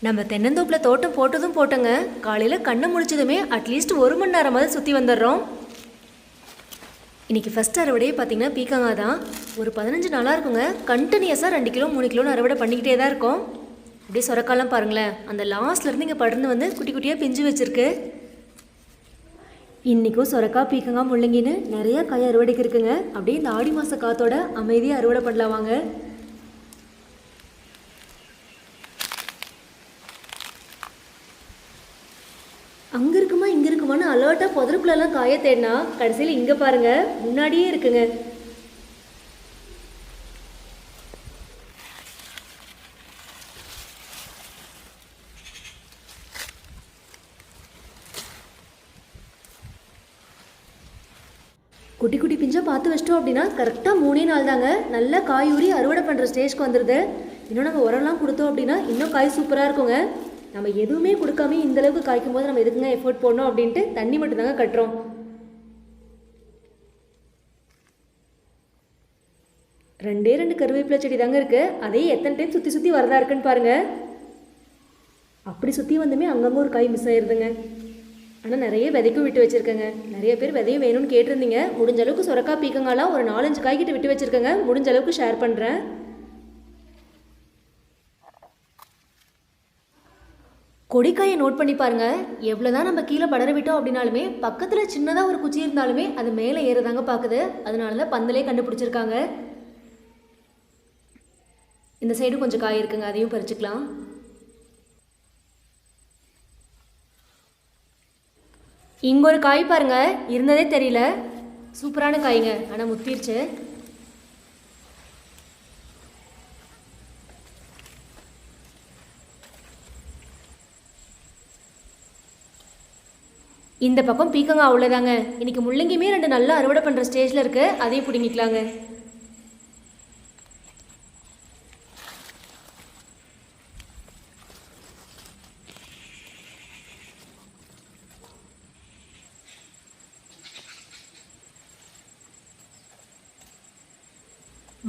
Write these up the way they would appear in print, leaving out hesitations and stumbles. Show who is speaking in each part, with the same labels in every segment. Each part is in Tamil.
Speaker 1: நம்ம தென்னந்தோப்பில் தோட்டம் போட்டதும் போட்டோங்க. காலையில் கண்ணை முழிச்சதுமே அட்லீஸ்ட் 1 மணி நேரமாவது சுற்றி வந்துடுறோம். இன்றைக்கி ஃபஸ்ட் அறுவடையே பார்த்திங்கன்னா பீக்கங்காய் தான். ஒரு 15 நாளாக இருக்குங்க. கண்டினியூஸாக 2 கிலோ 3 கிலோன்னு அறுவடை பண்ணிக்கிட்டே தான் இருக்கோம். அப்படியே சொரக்காலாம் பாருங்களேன், அந்த லாஸ்ட்லேருந்து இங்கே படர்ந்து வந்து குட்டி குட்டியாக பிஞ்சு வச்சுருக்கு. இன்றைக்கும் சொரக்காய் பீக்கங்காய் முள்ளங்கின்னு நிறைய காய் அறுவடைக்கு இருக்குங்க. அப்படியே இந்த ஆடி மாத காத்தோட அமைதியாக அறுவடை பண்ணலாம் வாங்க. அங்கே இருக்குமா இங்கே இருக்குமான்னு அலர்ட்டாக புதருக்குள்ளெல்லாம் காய தேடினா கடைசியில் இங்கே பாருங்கள் முன்னாடியே இருக்குங்க. குட்டி குட்டி பிஞ்சாக பார்த்து வச்சிட்டோம் அப்படின்னா கரெக்டாக 3 நாள் தாங்க நல்லா காய் ஊறி அறுவடை பண்ணுற ஸ்டேஜ்க்கு வந்துடுது. இன்னும் நம்ம உரம்லாம் கொடுத்தோம் அப்படின்னா இன்னும் காய் சூப்பராக இருக்குங்க. நம்ம எதுவுமே கொடுக்காம இந்தளவுக்கு காய்க்கும் போது நம்ம எதுக்குங்க எஃபோர்ட் போடணும் அப்படின்ட்டு தண்ணி மட்டும்தாங்க கட்டுறோம். ரெண்டே 2 கருவேப்பிலை செடி தாங்க இருக்குது. அதே எத்தனை டைம் சுற்றி சுற்றி வரதா இருக்குன்னு பாருங்கள். அப்படி சுற்றி வந்துமே அங்கங்கே ஒரு காய் மிஸ் ஆயிடுதுங்க. ஆனால் நிறைய விதைக்கும் விட்டு வச்சுருக்கேங்க. நிறைய பேர் விதையும் வேணும்னு கேட்டிருந்தீங்க. முடிஞ்ச அளவுக்கு சொரக்காய் பீக்கங்காலாம் ஒரு 4-5 காய்கிட்ட விட்டு வச்சுருக்கேங்க. முடிஞ்ச அளவுக்கு ஷேர் பண்ணுறேன். கொடிக்காயை நோட் பண்ணி பாருங்கள். எவ்வளோதான் நம்ம கீழே படர விட்டோம் அப்படின்னாலுமே பக்கத்தில் சின்னதாக ஒரு குச்சி இருந்தாலுமே அது மேலே ஏறதாங்க பார்க்குது. அதனால தான் பந்தலே கண்டுபிடிச்சிருக்காங்க. இந்த சைடு கொஞ்சம் காய் இருக்குங்க, அதையும் பறிச்சுக்கலாம். இங்கே ஒரு காய் பாருங்க, இருந்ததே தெரியல. சூப்பரான காய்ங்க, ஆனால் முத்திருச்சு. இந்த பக்கம் பீக்கங்காய் அவ்வளோதாங்க. இன்னைக்கு முள்ளங்கியுமே 2 நல்லா அறுவடை பண்ணுற ஸ்டேஜில் இருக்குது. அதையும் பிடிங்கிக்கலாங்க.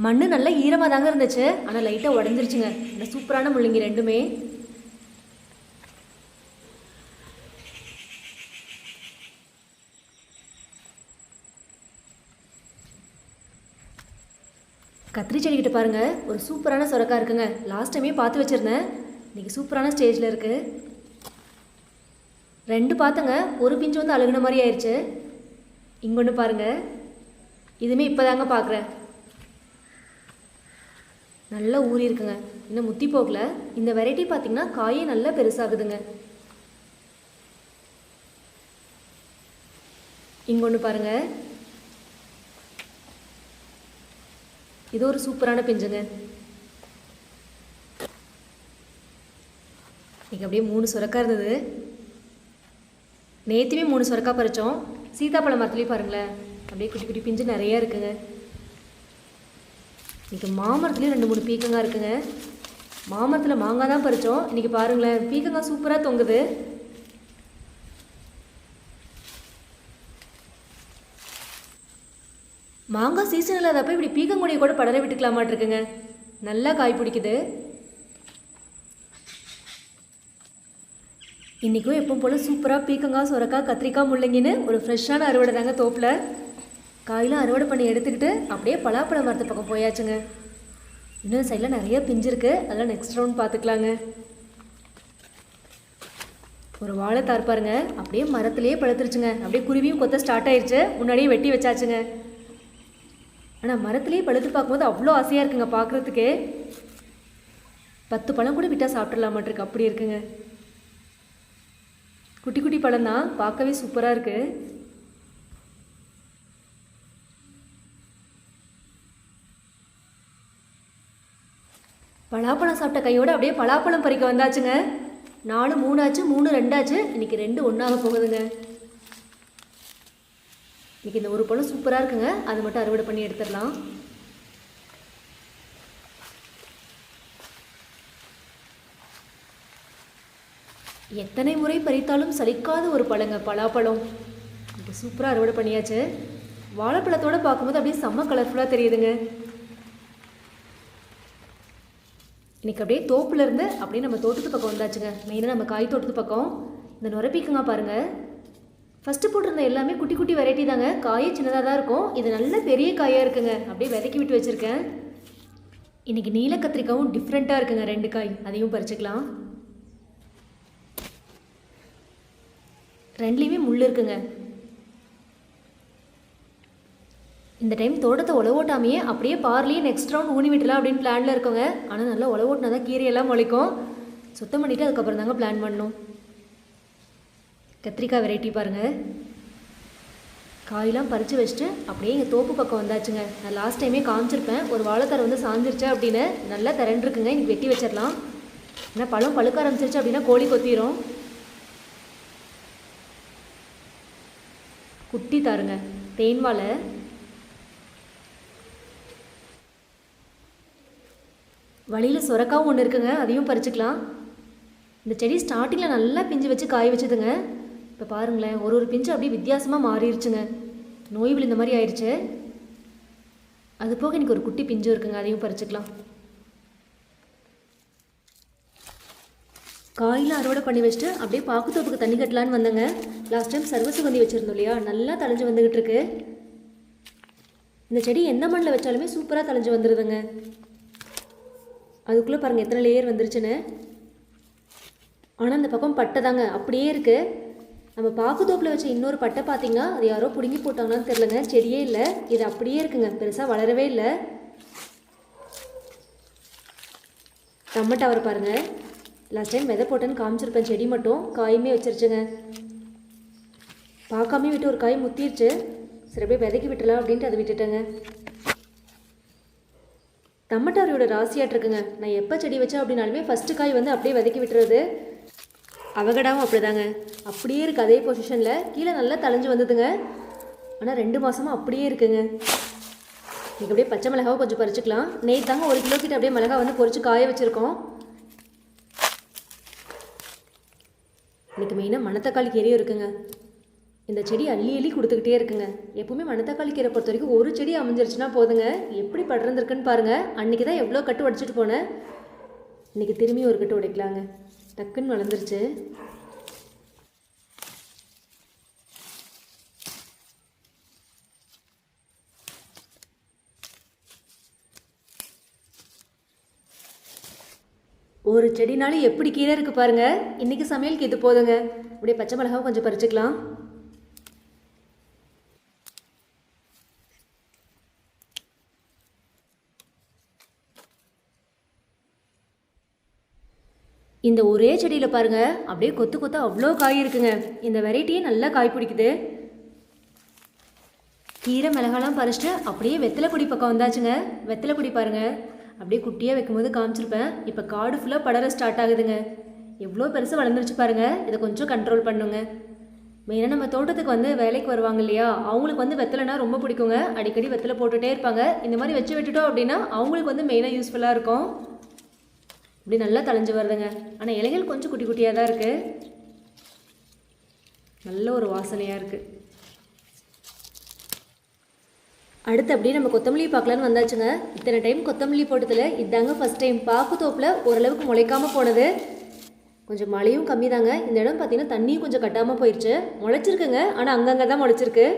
Speaker 1: மண் நல்லா ஈரமாக தாங்க இருந்துச்சு, ஆனால் லைட்டாக உடஞ்சிருச்சுங்க. இந்த சூப்பரான முள்ளங்கி ரெண்டுமே. கத்திரி செடிக்கிட்ட பாருங்கள், ஒரு சூப்பரான சொரக்காய் இருக்குங்க. லாஸ்ட் டைமே பார்த்து வச்சுருந்தேன். இன்றைக்கி சூப்பரான ஸ்டேஜில் இருக்குது. 2 பார்த்தங்க, ஒரு பிஞ்சு வந்து அழுகுன மாதிரி ஆயிடுச்சு. இங்கொன்று பாருங்கள், இதுவுமே இப்போ தாங்க பார்க்குறேன். நல்லா ஊறி இருக்குங்க, இன்னும் முத்தி போகல. இந்த வெரைட்டி பார்த்திங்கன்னா காயே நல்லா பெருசாகுதுங்க. இங்கொன்று பாருங்கள், இது ஒரு சூப்பரான பிஞ்சுங்க. இன்றைக்கி அப்படியே 3 சுரக்காய் இருந்தது. நேற்றுமே 3 சுரக்காய் பறித்தோம். சீதாப்பழம் மரத்துலேயும் பாருங்களேன், அப்படியே குட்டி குட்டி பிஞ்சு நிறையா இருக்குங்க. இன்றைக்கி மாமரத்துலேயும் 2-3 பீக்கங்காய் இருக்குங்க. மாமரத்தில் மாங்காய் தான் பறித்தோம். இன்றைக்கி பாருங்களேன், பீக்கங்காய் சூப்பராக தொங்குது. மாங்காய் சீசன் இல்லாதப்போ இப்படி பீக்கங்குடியை கூட படர விட்டுக்கலாமாட்டிருக்குங்க. நல்லா காய் பிடிக்குது. இன்றைக்கும் எப்பவும் போல் சூப்பராக பீக்கங்காய் சொரக்காய் கத்திரிக்காய் முள்ளங்கின்னு ஒரு ஃப்ரெஷ்ஷான அறுவடை தாங்க தோப்பில். காயெலாம் அறுவடை பண்ணி எடுத்துக்கிட்டு அப்படியே பலாப்பழம் மரத்து பக்கம் போயாச்சுங்க. இன்னும் சைடில் நிறைய பிஞ்சு இருக்குது, அதெல்லாம் நெக்ஸ்ட் ரவுண்ட் பார்த்துக்கலாங்க. ஒரு வாழைத்தார் பாருங்க, அப்படியே மரத்துலேயே பழுத்துருச்சுங்க. அப்படியே குருவியும் கொத்த ஸ்டார்ட் ஆயிடுச்சு. முன்னாடியே வெட்டி வச்சாச்சுங்க. ஆனால் மரத்துலேயே பழுத்து பார்க்கும்போது அவ்வளோ ஆசையாக இருக்குங்க பார்க்குறதுக்கு. 10 பழம் கூட விட்டால் சாப்பிட்றலாமாட்டிருக்கு, அப்படி இருக்குங்க. குட்டி குட்டி பழம் தான், பார்க்கவே சூப்பராக இருக்குது. பலாப்பழம் சாப்பிட்ட கையோடு அப்படியே பலாப்பழம் பறிக்க வந்தாச்சுங்க. 4 3 ஆச்சு, 3 2 ஆச்சு. இன்றைக்கி 2 ஒன்றாக போகுதுங்க. இன்றைக்கி இந்த ஒரு பழம் சூப்பராக இருக்குங்க, அது மட்டும் அறுவடை பண்ணி எடுத்துடலாம். எத்தனை முறை பறித்தாலும் சலிக்காத ஒரு பழங்க பலாப்பழம். இன்றைக்கி சூப்பராக அறுவடை பண்ணியாச்சு. வாழைப்பழத்தோடு பார்க்கும்போது அப்படியே செம்ம கலர்ஃபுல்லாக தெரியுதுங்க. இன்றைக்கி அப்படியே தோப்புலேருந்து அப்படியே நம்ம தோட்டத்து பக்கம் வந்தாச்சுங்க. மெயினாக நம்ம காய் தோட்டத்து பக்கம் இந்த நுரப்பிக்குங்க பாருங்கள். ஃபஸ்ட்டு போட்டிருந்த எல்லாமே குட்டி குட்டி வெரைட்டி தாங்க. காயே சின்னதாக தான் இருக்கும். இது நல்ல பெரிய காயாக இருக்குங்க. அப்படியே விதைக்கி விட்டு வச்சுருக்கேன். இன்றைக்கி நீல கத்திரிக்காவும் டிஃப்ரெண்ட்டாக இருக்குங்க. 2 காய் அதையும் பறிச்சுக்கலாம். 2லேயுமே முள் இருக்குங்க. இந்த டைம் தோட்டத்தை உழவோட்டாமையே அப்படியே பார்லேயே நெக்ஸ்ட் ரவுண்ட் ஊனி விட்டுலாம் அப்படின்னு பிளானில் இருக்கோங்க. ஆனால் நல்லா உழவோட்டினா தான் கீரையெல்லாம் முளைக்கும். சுத்தம் பண்ணிவிட்டு அதுக்கப்புறம் தாங்க பிளான் பண்ணணும். கத்திரிக்காய் வெரைட்டி பாருங்கள். காயெல்லாம் பறித்து வச்சுட்டு அப்படியே எங்கள் தோப்பு பக்கம் வந்தாச்சுங்க. நான் லாஸ்ட் டைமே காமிச்சிருப்பேன். ஒரு வாழைத்தரை வந்து சாஞ்சிருச்சு அப்படின்னு நல்லா திரண்டுருக்குங்க. இன்றைக்கி வெட்டி வச்சிடலாம். ஏன்னா பழம் பழுக்க ஆரம்பிச்சிருச்சு அப்படின்னா கோழி கொத்திரும். குட்டி தாருங்க தேன் வாழை. வழியில் சுரக்காவும் ஒன்று இருக்குங்க. அதையும் பறிச்சுக்கலாம். இந்த செடி ஸ்டார்டிங்கில் நல்லா பிஞ்சு வச்சு காய வச்சுதுங்க. இப்போ பாருங்களேன், ஒரு பிஞ்சு அப்படியே வித்தியாசமாக மாறிடுச்சுங்க. நோய் விழுந்த மாதிரி ஆயிடுச்சு. அது போக எனக்கு ஒரு குட்டி பிஞ்சு இருக்குங்க. அதையும் பறிச்சுக்கலாம். காயெலாம் அறுவடை பண்ணி வச்சுட்டு அப்படியே பாக்குத்தோப்புக்கு தண்ணி கட்டலான்னு வந்தேங்க. லாஸ்ட் டைம் சர்வசுகந்தி வச்சுருந்தோம் இல்லையா, நல்லா தழைஞ்சு வந்துக்கிட்டு இருக்கு. இந்த செடி எந்த மண்ணில் வச்சாலுமே சூப்பராக தழைஞ்சு வந்துடுதுங்க. அதுக்குள்ளே பாருங்கள் எத்தனை லேயர் வந்துருச்சுன்னு. ஆனால் அந்த பக்கம் பட்டை தாங்க அப்படியே இருக்குது. நம்ம பாக்குத்தோப்பில் வச்ச இன்னொரு பட்டை பார்த்திங்கன்னா அது யாரோ பிடுங்கி போட்டாங்களான்னு தெரிலங்க. செடியே இல்லை, இது அப்படியே இருக்குங்க. பெருசாக வளரவே இல்லை. டமட்டாவரை பாருங்கள். லாஸ்ட் டைம் விதை போட்டேன்னு காமிச்சிருப்பேன். செடி மட்டும் காயுமே வச்சிருச்சுங்க. பார்க்காமே விட்டு ஒரு காய் முத்திருச்சு. சரி அப்படியே விதைக்கி விட்டுலாம் அப்படின்ட்டு அதை விட்டுட்டேங்க. டமட்டாரியோட ராசியாட்டு இருக்குங்க. நான் எப்போ செடி வச்சேன் அப்படின்னாலுமே ஃபஸ்ட்டு காய் வந்து அப்படியே விதைக்கி விட்டுறது. அவகடாவும் அப்படிதாங்க, அப்படியே இருக்குது அதே பொசிஷனில். கீழே நல்லா தளைஞ்சு வந்ததுங்க. ஆனால் 2 மாதமாக அப்படியே இருக்குங்க. இன்றைக்கி அப்படியே பச்சை மிளகாவை கொஞ்சம் பறிச்சுக்கலாம். நேற்று தாங்க 1 கிலோ கிட்ட அப்படியே மிளகா வந்து பொறிச்சு காய வச்சுருக்கோம். இன்றைக்கி மெயினாக மணத்தக்காளி கீரையும் இருக்குங்க. இந்த செடி அள்ளி அள்ளி கொடுத்துக்கிட்டே இருக்குங்க. எப்பவுமே மணத்தக்காளி கீரை பொறுத்த வரைக்கும் ஒரு செடி அமைஞ்சிருச்சுன்னா போதுங்க. எப்படி படர்ந்துருக்குன்னு பாருங்கள். அன்றைக்கி தான் எவ்வளோ கட்டு உடைச்சிட்டு போனேன். இன்றைக்கி திரும்பி ஒரு கட்டு உடைக்கலாங்க. டக்குன்னு வளர்ந்துருச்சு. ஒரு செடினாலும் எப்படி கீரை இருக்குது பாருங்கள். இன்றைக்கி சமையலுக்கு இது போதுங்க. அப்படியே பச்சை மிளகாவும் கொஞ்சம் பறிச்சுக்கலாம். இந்த ஒரே செடியில் பாருங்கள் அப்படியே கொத்து கொத்து அவ்வளோ காய் இருக்குங்க. இந்த வெரைட்டியே நல்லா காய் பிடிக்குது. கீரை மிளகாலாம் பறிச்சுட்டு அப்படியே வெத்தலைக்குடி பக்கம் வந்தாச்சுங்க. வெத்தலைக்குடி பாருங்கள் அப்படியே குட்டியாக வைக்கும்போது காமிச்சிருப்பேன். இப்போ காடு ஃபுல்லாக படர ஸ்டார்ட் ஆகுதுங்க. எவ்வளோ பெருசாக வளர்ந்துருச்சு பாருங்கள். இதை கொஞ்சம் கண்ட்ரோல் பண்ணுங்க. மெயினாக நம்ம தோட்டத்துக்கு வந்து வேலைக்கு வருவாங்க இல்லையா, அவங்களுக்கு வந்து வெத்தலைனா ரொம்ப பிடிக்குங்க. அடிக்கடி வெத்தலை போட்டுகிட்டே இருப்பாங்க. இந்த மாதிரி வச்சு விட்டுட்டோம் அப்படின்னா அவங்களுக்கு வந்து மெயினாக யூஸ்ஃபுல்லாக இருக்கும். இப்படி நல்லா தளைஞ்சு வருதுங்க. ஆனால் இலைகள் கொஞ்சம் குட்டி குட்டியாக தான் இருக்குது. நல்ல ஒரு வாசனையாக இருக்குது. அடுத்து அப்படியே நம்ம கொத்தமல்லி பார்க்கலான்னு வந்தாச்சுங்க. இத்தனை டைம் கொத்தமல்லி போட்டதில் இதாங்க ஃபஸ்ட் டைம். பாக்குத்தோப்பில் ஓரளவுக்கு முளைக்காமல் போனது. கொஞ்சம் மழையும் கம்மி தாங்க. இந்த இடம் பார்த்திங்கன்னா தண்ணியும் கொஞ்சம் கட்டாமல் போயிடுச்சு. முளைச்சிருக்குங்க, ஆனால் அங்கங்கே தான் முளைச்சிருக்கு.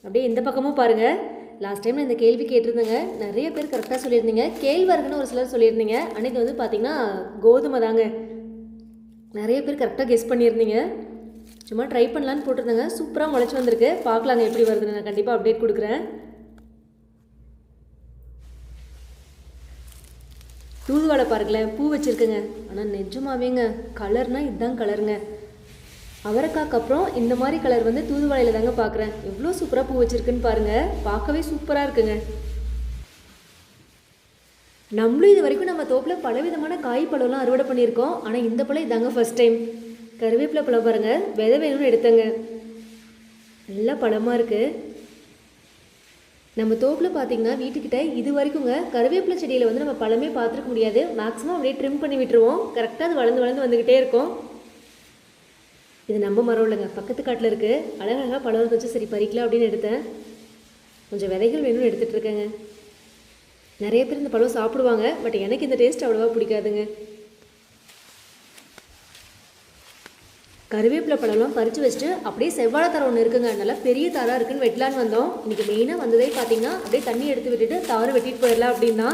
Speaker 1: அப்படியே இந்த பக்கமும் பாருங்கள். லாஸ்ட் டைம் நான் இந்த கேள்வி கேட்டிருந்தேங்க. நிறைய பேர் கரெக்டாக சொல்லியிருந்தீங்க. கேழ்வரகுன்னு ஒரு சிலர் சொல்லியிருந்தீங்க. ஆனால் இது வந்து பார்த்திங்கன்னா கோதுமை தாங்க. நிறைய பேர் கரெக்டாக கெஸ் பண்ணியிருந்தீங்க. சும்மா ட்ரை பண்ணலான்னு போட்டிருந்தேங்க. சூப்பராக முளைச்சி வந்திருக்கு. பார்க்கலாங்க எப்படி வருதுன்னு. நான் கண்டிப்பாக அப்டேட் கொடுக்குறேன். தூதுவளை பாருங்களேன், பூ வச்சுருக்குங்க. ஆனால் நிஜமாவேங்க கலர்னால் இதுதான் கலருங்க. அவரைக்காய்க்கு அப்புறம் இந்த மாதிரி கலர் வந்து தூதுவளையில் தாங்க பார்க்குறேன். எவ்வளோ சூப்பராக பூ வச்சுருக்குன்னு பாருங்கள். பார்க்கவே சூப்பராக இருக்குங்க. நம்மளும் இது வரைக்கும் நம்ம தோப்பில் பலவிதமான காய் பழம்லாம் அறுவடை பண்ணியிருக்கோம். ஆனால் இந்த பழம் இதாங்க ஃபஸ்ட் டைம். கருவேப்பிலை பழம் பாருங்கள், விதை வேணும்னு எடுத்தேங்க. நல்லா பழமாக இருக்குது. நம்ம தோப்பில் பார்த்திங்கன்னா வீட்டுக்கிட்ட இது வரைக்குங்க கருவேப்பிலை செடியில் வந்து நம்ம பழமே பார்த்துருக்க முடியாது. மேக்ஸிமம் அப்படியே ட்ரிம் பண்ணி விட்டுருவோம். கரெக்டாக அது வளர்ந்து வளர்ந்து வந்துக்கிட்டே இருக்கும். இது நம்ம மரம் இல்லைங்க, பக்கத்து காட்டில் இருக்குது. அழகழகாக பழம் வச்சு சரி பறிக்கலாம் அப்படின்னு எடுத்தேன். கொஞ்சம் விதைகள் வேணும்னு எடுத்துகிட்டு இருக்கேங்க. நிறைய பேர் இந்த பழம் சாப்பிடுவாங்க, பட் எனக்கு இந்த டேஸ்ட் அவ்வளோவா பிடிக்காதுங்க. கருவேப்பிலை பழம்லாம் பறித்து வச்சுட்டு அப்படியே செவ்வாழை தாரம் ஒன்று இருக்குங்க, நல்லா பெரிய தாராக இருக்குன்னு வெட்டலான்னு வந்தோம். இன்றைக்கி மெயினாக வந்ததே பார்த்தீங்கன்னா அப்படியே தண்ணி எடுத்து விட்டுட்டு தாரை வெட்டிட்டு போயிடலாம் அப்படின்னா.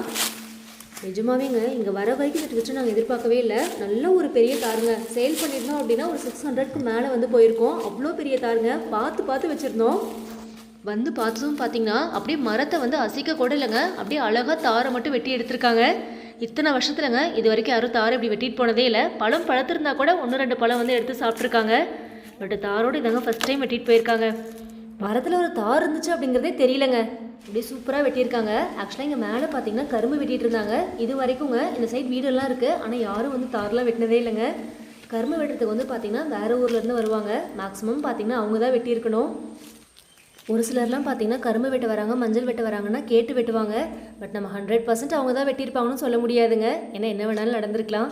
Speaker 1: நிஜமாவேங்க இங்கே வர வரைக்கும் வெட்டி வச்சு நாங்கள் எதிர்பார்க்கவே இல்லை. நல்ல ஒரு பெரிய தாருங்க, சேல் பண்ணியிருந்தோம் அப்படின்னா ஒரு 600க்கு மேலே வந்து போயிருக்கோம். அவ்வளோ பெரிய தாருங்க, பார்த்து பார்த்து வச்சுருந்தோம். வந்து பார்த்ததும் பார்த்தீங்கன்னா அப்படியே மரத்தை வந்து அசைக்க கூட இல்லைங்க, அப்படியே அழகாக தாரை மட்டும் வெட்டி எடுத்திருக்காங்க. இத்தனை வருஷத்துலங்க இது வரைக்கும் யாரும் தாரை இப்படி வெட்டிட்டு போனதே இல்லை. பழம் பழத்திருந்தா கூட 1-2 பழம் வந்து எடுத்து சாப்பிட்ருக்காங்க, பட் தாரோடு இதாங்க ஃபஸ்ட் டைம் வெட்டிட்டு போயிருக்காங்க. மரத்தில் ஒரு தார் இருந்துச்சு அப்படிங்கிறதே தெரியலங்க, அப்படியே சூப்பராக வெட்டியிருக்காங்க. ஆக்சுவலாக இங்கே மேலே பார்த்தீங்கன்னா கரும்பு வெட்டிட்டு இருந்தாங்க. இது வரைக்குங்க இந்த சைட் வீடெல்லாம் இருக்குது, ஆனால் யாரும் வந்து தாரெலாம் வெட்டினதே இல்லைங்க. கரும்பு வெட்டுறதுக்கு வந்து பார்த்தீங்கன்னா வேறு ஊர்லேருந்து வருவாங்க, மேக்ஸிமம் பார்த்தீங்கன்னா அவங்க தான் வெட்டியிருக்கணும். ஒரு சிலர்லாம் பார்த்தீங்கன்னா கரும்பு வெட்ட வராங்க, மஞ்சள் வெட்ட வராங்கன்னா கேட்டு வெட்டுவாங்க, பட் நம்ம 100% அவங்க தான் வெட்டியிருப்பாங்கன்னு சொல்ல முடியாதுங்க. ஏன்னா என்ன வேணாலும் நடந்திருக்கலாம்.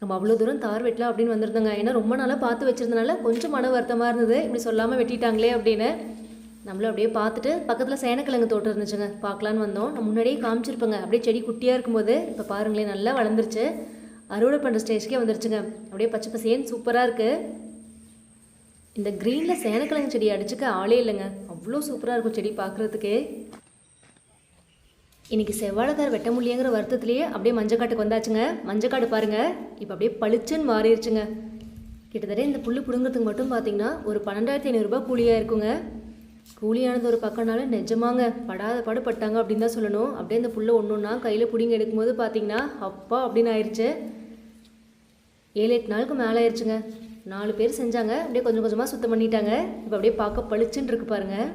Speaker 1: நம்ம அவ்வளோ தூரம் தார் வெட்டலாம் அப்படின்னு வந்திருந்தோங்க. ஏன்னா ரொம்ப நாளாக பார்த்து வச்சுருந்தனால கொஞ்சம் மன வருத்தமாக இருந்தது, இப்படி சொல்லாமல் வெட்டிட்டாங்களே அப்படின்னு. நம்மளும் அப்படியே பார்த்துட்டு பக்கத்தில் சேனக்கிழங்கு தோட்டம் இருந்துச்சுங்க, பார்க்கலான்னு வந்தோம். நான் முன்னாடியே காமிச்சிருப்பேங்க, அப்படியே செடி குட்டியாக இருக்கும்போது இப்போ பாருங்களேன் நல்லா வளர்ந்துருச்சு, அறுவடை பண்ணுற ஸ்டேஜ்க்கே வந்துருச்சுங்க. அப்படியே பச்சை பசேன்னு சூப்பராக இருக்குது. இந்த க்ரீனில் சேனக்கிழங்கு செடி அடிச்சுக்க ஆளே இல்லைங்க, அவ்வளோ சூப்பராக இருக்கும் செடி பார்க்குறதுக்கே. இன்றைக்கி செவ்வாழைத்தார் வெட்ட முடியங்கிற வருத்தத்துலேயே அப்படியே மஞ்சக்காட்டுக்கு வந்தாச்சுங்க. மஞ்சக்காடு பாருங்கள் இப்போ அப்படியே பளிச்சுன்னு மாறிடுச்சுங்க. கிட்டத்தட்ட இந்த புல் பிடுங்கிறதுக்கு மட்டும் பார்த்தீங்கன்னா ஒரு 12,500 ரூபாய் கூலியாக இருக்குங்க. கூலியானது ஒரு பக்கம்னாலும் நிஜமாங்க படாத பாடு பட்டாங்க அப்படின்னு தான் சொல்லணும். அப்படியே இந்த புல்லை ஒன்று ஒன்றா கையில் பிடிங்கி எடுக்கும்போது பார்த்தீங்கன்னா அப்பா அப்படின்னு ஆயிடுச்சு. 7-8 நாளுக்கு மேலே ஆயிடுச்சுங்க. 4 பேர் செஞ்சாங்க, அப்படியே கொஞ்சம் கொஞ்சமாக சுத்தம் பண்ணிட்டாங்க. இப்போ அப்படியே பார்க்க பளிச்சுன்னு இருக்கு பாருங்கள்.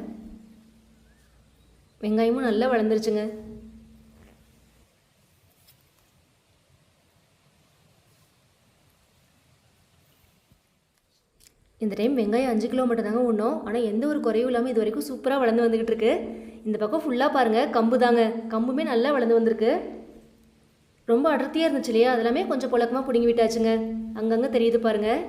Speaker 1: வெங்காயமும் நல்லா வளர்ந்துருச்சுங்க. இந்த டைம் வெங்காயம் 5 கிலோ மட்டும் தாங்க ஒன்றும், ஆனால் எந்த ஒரு குறையும் இல்லாமல் இது வரைக்கும் சூப்பராக வளர்ந்து வந்துக்கிட்டு இருக்கு. இந்த பக்கம் ஃபுல்லாக பாருங்கள் கம்பு தாங்க, கம்புமே நல்லா வளர்ந்து வந்திருக்கு. ரொம்ப அடர்த்தியாக இருந்துச்சு இல்லையா, அதெல்லாமே கொஞ்சம் புழக்கமாக பிடுங்கி விட்டாச்சுங்க. அங்கங்கே தெரியுது பாருங்கள்.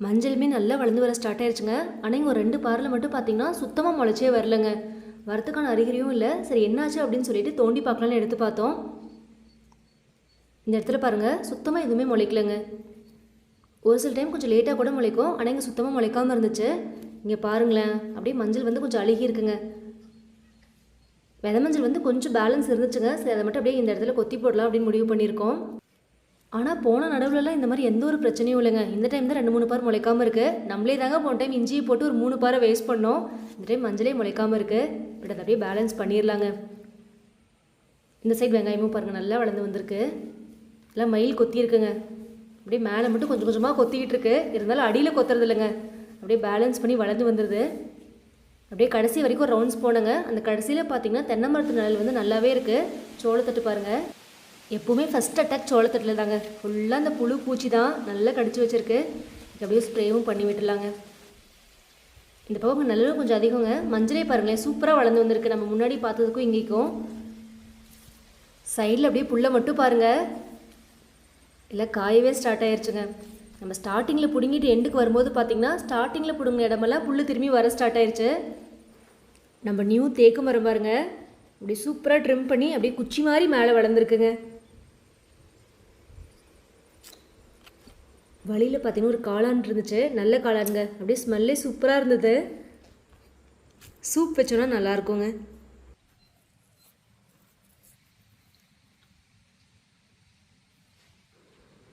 Speaker 1: மஞ்சளுமே நல்லா வளர்ந்து வர ஸ்டார்ட் ஆயிடுச்சுங்க. ஆனால் இங்கே ஒரு 2 பாரில் மட்டும் பார்த்தீங்கன்னா சுத்தமாக முளைச்சே வரலங்க, வரத்துக்கான அறிகுறியும் இல்லை. சரி என்னாச்சு அப்படின்னு சொல்லிட்டு தோண்டி பார்க்கலான்னு எடுத்து பார்த்தோம். இந்த இடத்துல பாருங்கள் சுத்தமாக எதுவுமே முளைக்கலங்க. ஒரு சில டைம் கொஞ்சம் லேட்டாக கூட முளைக்கும், ஆனால் இங்கே சுத்தமாக முளைக்காமல் இருந்துச்சு. இங்கே பாருங்களேன் அப்படியே மஞ்சள் வந்து கொஞ்சம் அழுகி இருக்குங்க. விதை மஞ்சள் வந்து கொஞ்சம் பேலன்ஸ் இருந்துச்சுங்க. சரி அதை மட்டும் அப்படியே இந்த இடத்துல கொத்தி போடலாம் அப்படின்னு முடிவு பண்ணியிருக்கோம். ஆனால் போன நடுவுலலாம் இந்த மாதிரி எந்த ஒரு பிரச்சனையும் இல்லைங்க. இந்த டைம் தான் 2-3 பார் முளைக்காமல் இருக்குது. நம்மளே தாங்க போன டைம் இஞ்சியை போட்டு ஒரு 3 பாரை வேஸ்ட் பண்ணோம். இந்த டைம் மஞ்சளே முளைக்காமல் இருக்குது, பட் அதை அப்படியே பேலன்ஸ் பண்ணிடலாங்க. இந்த சைடு வெங்காயமும் பாருங்கள் நல்லா வளர்ந்து வந்திருக்கு. எல்லாம் மயில் கொத்தி இருக்குங்க, அப்படியே மேலே மட்டும் கொஞ்சம் கொஞ்சமாக கொத்திக்கிட்டு இருக்கு. இருந்தாலும் அடியில் கொத்துறது இல்லைங்க, அப்படியே பேலன்ஸ் பண்ணி வளர்ந்து வந்துடுது. அப்படியே கடைசி வரைக்கும் ஒரு ரவுண்ட்ஸ் போனங்க. அந்த கடைசியில் பார்த்தீங்கன்னா தென்னை மரத்து நிழல் வந்து நல்லாவே இருக்குது. சோளத்தட்டு பாருங்கள், எப்போவுமே ஃபஸ்ட் அட்டாக் சோளத்தட்டில் தாங்க. ஃபுல்லாக அந்த புழு பூச்சி தான் நல்லா கடிச்சு வச்சுருக்கு. அப்படியே ஸ்ப்ரேவும் பண்ணி விட்டுலாங்க. இந்த பக்கம் நல்லதும் கொஞ்சம் அதிகங்க. மஞ்சளே பாருங்களேன் சூப்பராக வளர்ந்து வந்திருக்கு, நம்ம முன்னாடி பார்த்ததுக்கும் இங்கேக்கும். சைடில் அப்படியே புல்லை மட்டும் பாருங்கள் இல்லை காயவே ஸ்டார்ட் ஆயிடுச்சுங்க. நம்ம ஸ்டார்டிங்கில் பிடுங்கிட்டு எண்டுக்கு வரும்போது பார்த்திங்கன்னா ஸ்டார்டிங்கில் பிடுங்கின இடமெல்லாம் புல் திரும்பி வர ஸ்டார்ட் ஆயிடுச்சு. நம்ம நியூ தேக்கு மரம் பாருங்க அப்படி சூப்பராக ட்ரிம் பண்ணி அப்படியே குச்சி மாதிரி மேலே வளர்ந்துருக்குங்க. வழியில் பார்த்தீங்கன்னா ஒரு காளான் இருந்துச்சு, நல்ல காளானுங்க, அப்படியே ஸ்மெல்லே சூப்பராக இருந்தது. சூப் வச்சோன்னா நல்லாயிருக்குங்க.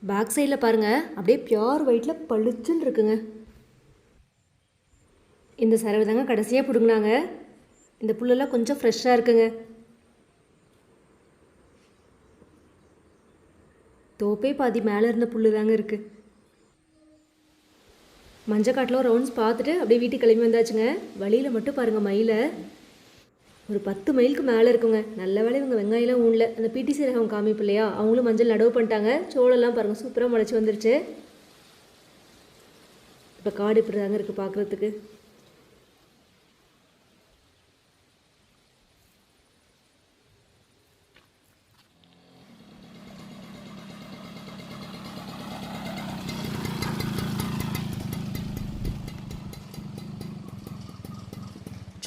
Speaker 1: பேக் சைடில் பாருங்கள் அப்படியே பியோர் ஒயிட்டில் பளிச்சுன்னு இருக்குங்க. இந்த சரவை தாங்க கடைசியாக பிடுங்கினாங்க. இந்த புல்லெல்லாம் கொஞ்சம் ஃப்ரெஷ்ஷாக இருக்குங்க. தோப்பே பாதி மேலே இருந்த புல்லு தாங்க இருக்குது. மஞ்சக்காட்டில் ஒரு ரவுண்ட்ஸ் பார்த்துட்டு அப்படியே வீட்டுக்கு கிளம்பி வந்தாச்சுங்க. வழியில் மட்டும் பாருங்கள் மயிலை ஒரு 10 மைலுக்கு மேலே இருக்குங்க. நல்ல வேலை இவங்க வெங்காயம்லாம் ஊனல. அந்த பிடிசி ரகம் காமிப்பு இல்லையா, அவங்களும் மஞ்சள் நடவு பண்ணிட்டாங்க. சோளெல்லாம் பாருங்கள் சூப்பராக முளைச்சி வந்துருச்சு. இப்போ காடு இப்படி தாங்க இருக்குது பார்க்குறதுக்கு.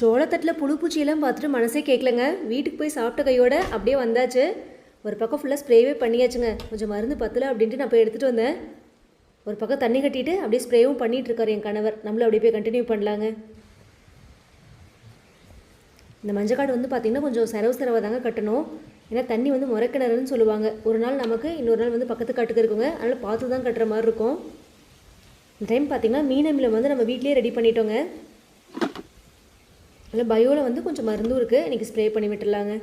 Speaker 1: சோளத்தட்டில் புழு பூச்சியெல்லாம் பார்த்துட்டு மனசே கேட்கலங்க. வீட்டுக்கு போய் சாப்பிட்ட கையோட அப்படியே வந்தாச்சு. ஒரு பக்கம் ஃபுல்லாக ஸ்ப்ரேவே பண்ணியாச்சுங்க. கொஞ்சம் மருந்து பத்தலை அப்படின்ட்டு நான் போய் எடுத்துகிட்டு வந்தேன். ஒரு பக்கம் தண்ணி கட்டிட்டு அப்படியே ஸ்ப்ரேவும் பண்ணிகிட்டு இருக்காரு என் கணவர். நம்மளும் அப்படியே போய் கண்டினியூ பண்ணலாங்க. இந்த மஞ்சக்காடு வந்து பார்த்திங்கன்னா கொஞ்சம் செரவு தாங்க கட்டணும். ஏன்னா தண்ணி வந்து முறைக்கிணறுன்னு சொல்லுவாங்க. ஒரு நாள் நமக்கு, இன்னொரு நாள் வந்து பக்கத்து காட்டுக்கு இருக்குங்க. அதனால் பார்த்து தான் கட்டுற மாதிரி இருக்கும். இந்த டைம் பார்த்திங்கன்னா மீனமிலம் வந்து நம்ம வீட்லேயே ரெடி பண்ணிட்டோங்க. அதில் பயோவில் வந்து கொஞ்சம் மருந்தும் இருக்குது. இன்றைக்கி ஸ்ப்ரே பண்ணி விட்டுடலாங்க.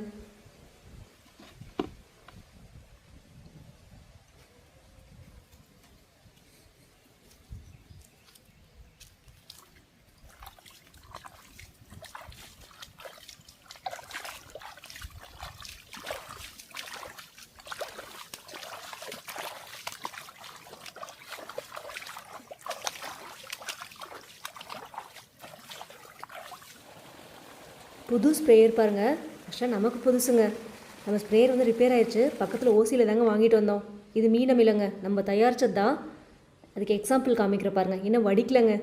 Speaker 1: புது ஸ்ப்ரேயர் பாருங்கள். ஆக்சுவலாக நமக்கு புதுசுங்க. நம்ம ஸ்ப்ரேயர் வந்து ரிப்பேர் ஆயிடுச்சு. பக்கத்தில் ஓசியில் தாங்க வாங்கிட்டு வந்தோம். இது மீனமிலங்க, நம்ம தயாரித்தது தான். அதுக்கு எக்ஸாம்பிள் காமிக்கிற பாருங்கள். இன்னும் வடிக்கலைங்க.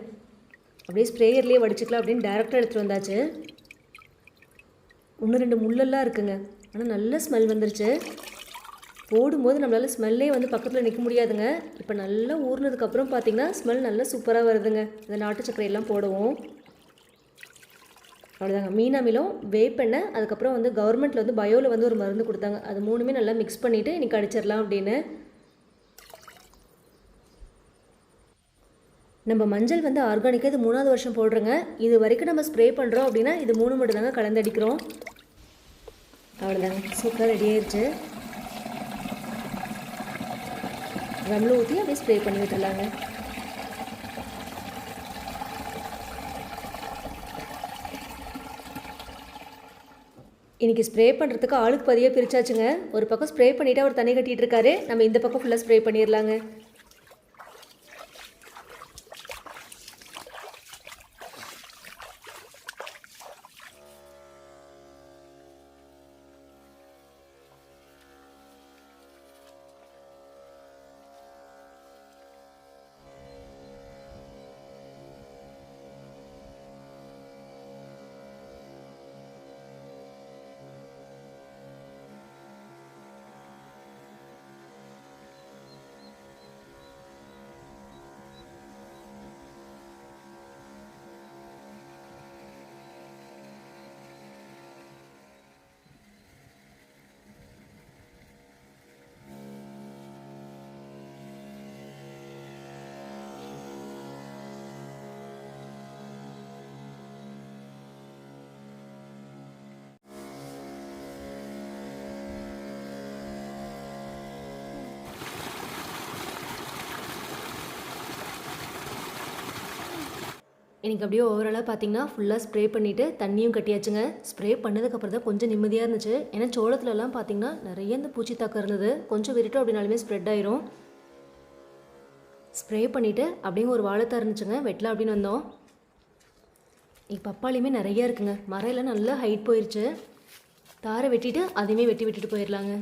Speaker 1: அப்படியே ஸ்ப்ரேயர்லேயே வடிச்சிக்கலாம் அப்படின்னு டேரெக்டாக எடுத்துகிட்டு வந்தாச்சு. 1-2 முள்ளெல்லாம் இருக்குங்க. ஆனால் நல்ல ஸ்மெல் வந்துருச்சு. போடும்போது நம்மளால் ஸ்மெல்லே வந்து பக்கத்தில் நிற்க முடியாதுங்க. இப்போ நல்லா ஊறினதுக்கப்புறம் பார்த்திங்கன்னா ஸ்மெல் நல்லா சூப்பராக வருதுங்க. இந்த நாட்டு சர்க்கரையெல்லாம் போடுவோம். அவ்வளோதாங்க. மீனமிலம், வேப்பெண்ணெய், அதுக்கப்புறம் வந்து கவர்மெண்ட்டில் வந்து பயோவில் வந்து ஒரு மருந்து கொடுத்தாங்க. அது 3மே நல்லா மிக்ஸ் பண்ணிவிட்டு இன்றைக்கி அடிச்சிடலாம் அப்படின்னு. நம்ம மஞ்சள் வந்து ஆர்கானிக்காக இது 3வது வருஷம் போடுறோங்க. இது வரைக்கும் நம்ம ஸ்ப்ரே பண்ணுறோம் அப்படின்னா இது 3 மட்டும் தாங்க கலந்து அடிக்கிறோம். அவ்வளோதாங்க, சூப்பராக ரெடி ஆயிடுச்சு. ரம்மில் ஊற்றி அப்படியே ஸ்ப்ரே பண்ணி விட்டுடலாங்க. இன்றைக்கி ஸ்ப்ரே பண்ணுறதுக்கு ஆளுக்கு பதியாக பிரிச்சாச்சுங்க. ஒரு பக்கம் ஸ்ப்ரே பண்ணிவிட்டு அவர் தண்ணி கட்டிகிட்டு இருக்காரு. நம்ம இந்த பக்கம் ஃபுல்லாக ஸ்ப்ரே பண்ணிடலாங்க. எனக்கு அப்படியே ஓவராலாக பார்த்தீங்கன்னா ஃபுல்லாக ஸ்ப்ரே பண்ணிவிட்டு தண்ணியும் கட்டியாச்சுங்க. ஸ்ப்ரே பண்ணதுக்கப்புறம் தான் கொஞ்சம் நிம்மதியாக இருந்துச்சு. ஏன்னா சோளத்துலலாம் பார்த்தீங்கன்னா நிறைய இந்த பூச்சி தாக்கம் இருந்தது. கொஞ்சம் விரிட்டோம் அப்படின்னாலுமே ஸ்ப்ரெட் ஆயிரும். ஸ்ப்ரே பண்ணிவிட்டு அப்படியே ஒரு வாழைத்தார் இருந்துச்சுங்க, வெட்டலாம் அப்படின்னு வந்தோம். இப்போ பப்பாளியுமே நிறையா இருக்குங்க. மரையெல்லாம் நல்லா ஹைட் போயிடுச்சு. தாரை வெட்டிட்டு அதையுமே வெட்டி விட்டுட்டு போயிடலாங்க.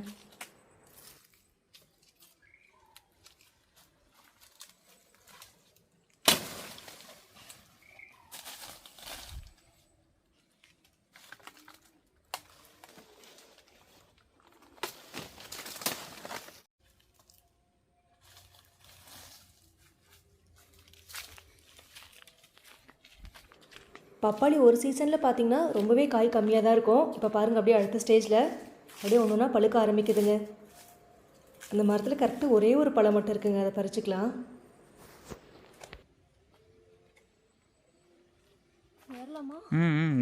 Speaker 1: பப்பாளி ஒரு சீசனில் பார்த்திங்கன்னா ரொம்பவே காய் கம்மியாக தான் இருக்கும். இப்போ பாருங்கள், அப்படியே அடுத்த ஸ்டேஜில் அப்படியே ஒன்று ஒன்றா பழுக்க ஆரம்பிக்குதுங்க. அந்த மரத்தில் கரெக்டாக ஒரே ஒரு பழம் மட்டும் இருக்குங்க. அதை பறிச்சுக்கலாம்.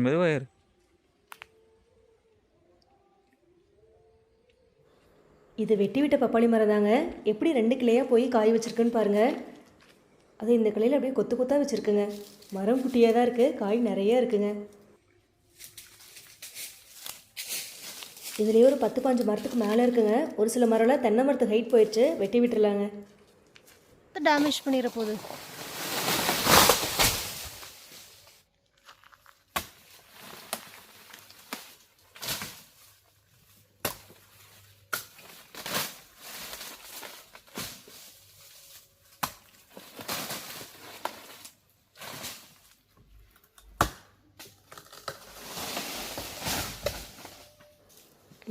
Speaker 2: மெதுவாயிரு.
Speaker 1: இது வெட்டி விட்ட பப்பாளி மரம் தாங்க. எப்படி 2 கிளையாக போய் காய் வச்சுருக்குன்னு பாருங்கள். அது இந்த கிளையில் அப்படியே கொத்து கொத்தாக வச்சுருக்குங்க. மரம் குட்டியாக தான் இருக்குது, காய் நிறையா இருக்குங்க. இதுலேயே ஒரு 10-15 மரத்துக்கு மேலே இருக்குங்க. ஒரு சில மரம்லாம் தென்னை மரத்துக்கு ஹைட் போயிடுச்சு, வெட்டி விட்டுருலாங்க.
Speaker 3: டேமேஜ் பண்ணிட போகுது.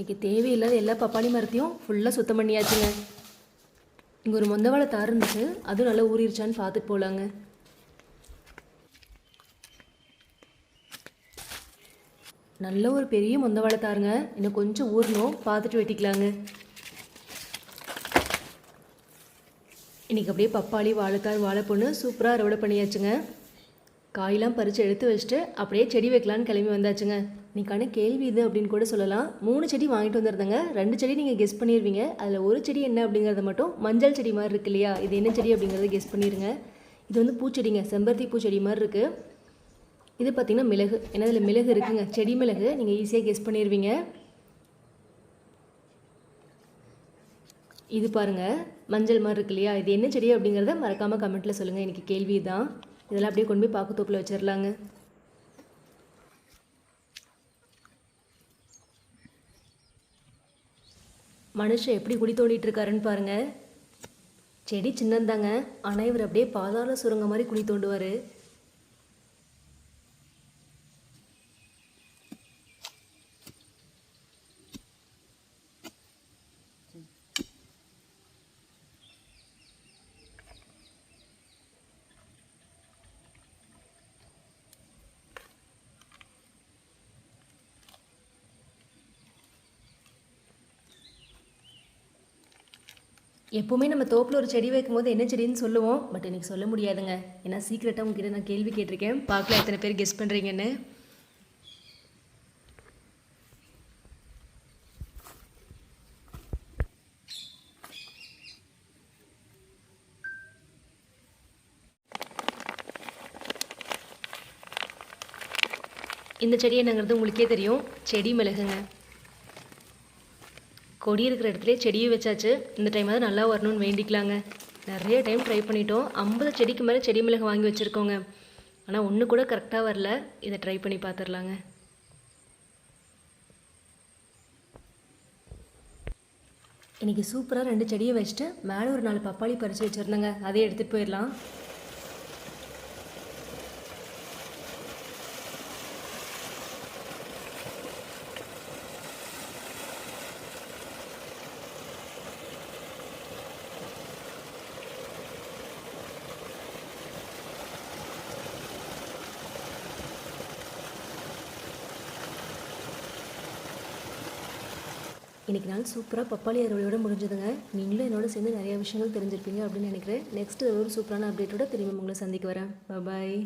Speaker 1: இன்றைக்கி தேவையில்லாத எல்லா பப்பாளி மரத்தையும் ஃபுல்லாக சுத்தம் பண்ணியாச்சுங்க. இங்கே ஒரு மொந்த வாழை தார் இருந்துச்சு, அதுவும் நல்லா ஊறிடுச்சான்னு பார்த்துட்டு போகலாங்க. நல்ல ஒரு பெரிய மொந்த வாழை தாருங்க, இன்னும் கொஞ்சம் ஊறணும், பார்த்துட்டு வெட்டிக்கலாங்க. இன்றைக்கி அப்படியே பப்பாளி, வாழைத்தார், வாழைப்பொண்ணு சூப்பராக அறுவடை பண்ணியாச்சுங்க. காயெல்லாம் பறித்து எடுத்து வச்சுட்டு அப்படியே செடி வைக்கலான்னு கிளம்பி வந்தாச்சுங்க. இன்றைக்கான கேள்வி இது அப்படின்னு கூட சொல்லலாம். 3 செடி வாங்கிட்டு வந்துருந்தேங்க. 2 செடி நீங்கள் கெஸ் பண்ணிடுவீங்க. அதில் ஒரு செடி என்ன அப்படிங்கிறத மட்டும் மஞ்சள் செடி மாதிரி இருக்கு இல்லையா, இது என்ன செடி அப்படிங்கிறத கெஸ் பண்ணிடுங்க. இது வந்து பூச்செடிங்க, செம்பருத்தி பூச்செடி மாதிரி இருக்குது. இது பார்த்திங்கன்னா மிளகு, ஏன்னா இதில் மிளகு இருக்குங்க, செடி மிளகு. நீங்கள் ஈஸியாக கெஸ் பண்ணிடுவீங்க. இது பாருங்கள் மஞ்சள் மாதிரி இருக்கு இல்லையா, இது என்ன செடி அப்படிங்கிறத மறக்காமல் கமெண்ட்டில் சொல்லுங்கள். எனக்கு கேள்வி தான். இதெல்லாம் அப்படியே கொண்டு போய் பாக்கு தோப்பில் வச்சிடலாங்க. மனுஷன் எப்படி குழி தோண்டிட்டு இருக்காருன்னு பாருங்க. செடி சின்னந்தாங்க, ஆனால் இவர் அப்படியே பாதாள சுரங்க மாதிரி குழி தோண்டுவார். எப்போவுமே நம்ம தோப்பில் ஒரு செடி வைக்கும்போது என்ன செடின்னு சொல்லுவோம், பட் எனக்கு சொல்ல முடியாதுங்க. ஏன்னா சீக்கிரட்டாக உங்ககிட்ட நான் கேள்வி கேட்டிருக்கேன். பார்க்கலாம் எத்தனை பேர் கெஸ் பண்ணுறீங்கன்னு. இந்த செடி என்னங்கிறது உங்களுக்கே தெரியும், செடி மிளகுங்க. கொடி இருக்கிற இடத்துல செடியும் வச்சாச்சு. இந்த டைம் அது நல்லா வரணும்னு வேண்டிக்கலாங்க. நிறைய டைம் ட்ரை பண்ணிட்டோம். 50 செடிக்கு மேலே செடி மிளகு வாங்கி வச்சுருக்கோங்க. ஆனால் ஒன்று கூட கரெக்டாக வரல. இதை ட்ரை பண்ணி பார்த்துடலாங்க. இன்றைக்கி சூப்பராக 2 செடியை வச்சுட்டு மேலே ஒரு 4 பப்பாளி பறித்து வச்சுருந்தேங்க. அதே எடுத்துகிட்டு போயிடலாம். இன்றைக்கி நாள் சூப்பராக பப்பாளி அறுவடையோடு முடிஞ்சதுங்க. நீங்களும் என்னோட சேர்ந்து நிறைய விஷயங்கள் தெரிஞ்சிருப்பீங்க அப்படின்னு நினைக்கிறேன். நெக்ஸ்ட்டு ஒரு சூப்பரான அப்டேட்டோட திரும்பி உங்களை சந்திக்க வரேன். பாய்.